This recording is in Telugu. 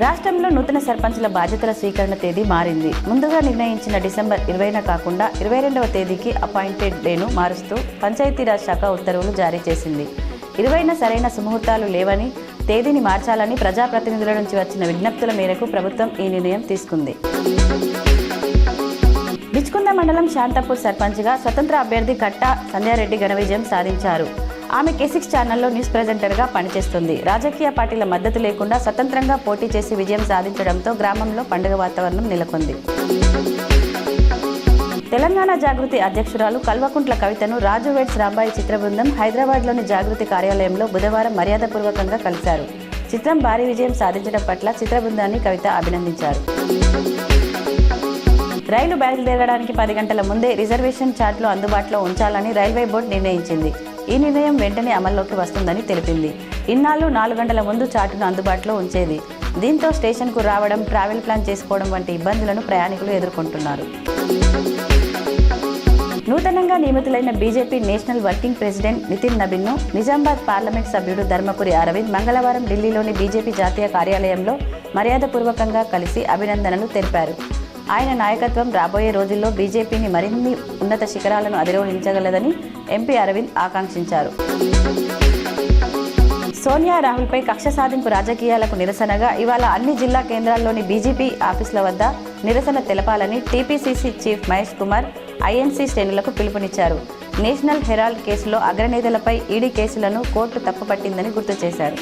రాష్ట్రంలో నూతన సర్పంచుల బాధ్యతల స్వీకరణ తేదీ మారింది. ముందుగా నిర్ణయించిన డిసెంబర్ 20న కాకుండా 22వ తేదీకి అపాయింటెడ్ డేను మారుస్తూ పంచాయతీరాజ్ శాఖ ఉత్తర్వులు జారీ చేసింది. 20న సరైన సుముహూర్తాలు లేవని, తేదీని మార్చాలని ప్రజాప్రతినిధుల నుంచి వచ్చిన విజ్ఞప్తుల మేరకు ప్రభుత్వం ఈ నిర్ణయం తీసుకుంది. బిచ్కుంద మండలం శాంతాపూర్ సర్పంచ్గా స్వతంత్ర అభ్యర్థి కట్టా సంధ్యారెడ్డి ఘన విజయం సాధించారు. ఆమె K6 ఛానల్లో న్యూస్ ప్రెజెంటర్గా పనిచేస్తుంది. రాజకీయ పార్టీల మద్దతు లేకుండా స్వతంత్రంగా పోటీ చేసి విజయం సాధించడంతో గ్రామంలో పండుగ వాతావరణం నెలకొంది. తెలంగాణ జాగృతి అధ్యక్షురాలు కల్వకుంట్ల కవితను రాజు వెడ్స్ రాంబాయి చిత్ర బృందం హైదరాబాద్లోని జాగృతి కార్యాలయంలో బుధవారం మర్యాదపూర్వకంగా కలిశారు. చిత్రం భారీ విజయం సాధించడం పట్ల చిత్ర బృందాన్ని కవిత అభినందించారు. రైలు బయలుదేరడానికి 10 గంటల ముందే రిజర్వేషన్ ఛార్ట్లు అందుబాటులో ఉంచాలని రైల్వే బోర్డు నిర్ణయించింది. ఈ నిర్ణయం వెంటనే అమల్లోకి వస్తుందని తెలిపింది. ఇన్నాళ్ళు 4 గంటల ముందు చార్టును అందుబాటులో ఉంచేది. దీంతో స్టేషన్కు రావడం, ట్రావెల్ ప్లాన్ చేసుకోవడం వంటి ఇబ్బందులను ప్రయాణికులు ఎదుర్కొంటున్నారు. నూతనంగా నియమితులైన BJP national working president Nitin నబీన్ను నిజామాబాద్ పార్లమెంట్ సభ్యుడు ధర్మపురి అరవింద్ మంగళవారం ఢిల్లీలోని బీజేపీ జాతీయ కార్యాలయంలో మర్యాదపూర్వకంగా కలిసి అభినందనలు తెలిపారు. ఆయన నాయకత్వం రాబోయే రోజుల్లో బీజేపీని మరిన్ని ఉన్నత శిఖరాలను అధిరోహించగలదని ఎంపీ అరవింద్ ఆకాంక్షించారు. సోనియా రాహుల్పై కక్ష సాధింపు రాజకీయాలకు నిరసనగా ఇవాళ అన్ని జిల్లా కేంద్రాల్లోని బీజేపీ ఆఫీసుల వద్ద నిరసన తెలపాలని TPCC chief Mahesh Kumar INC శ్రేణులకు పిలుపునిచ్చారు. నేషనల్ హెరాల్డ్ కేసులో అగ్రనేతలపై ఈడీ కేసులను కోర్టు తప్పుపట్టిందని గుర్తు చేశారు.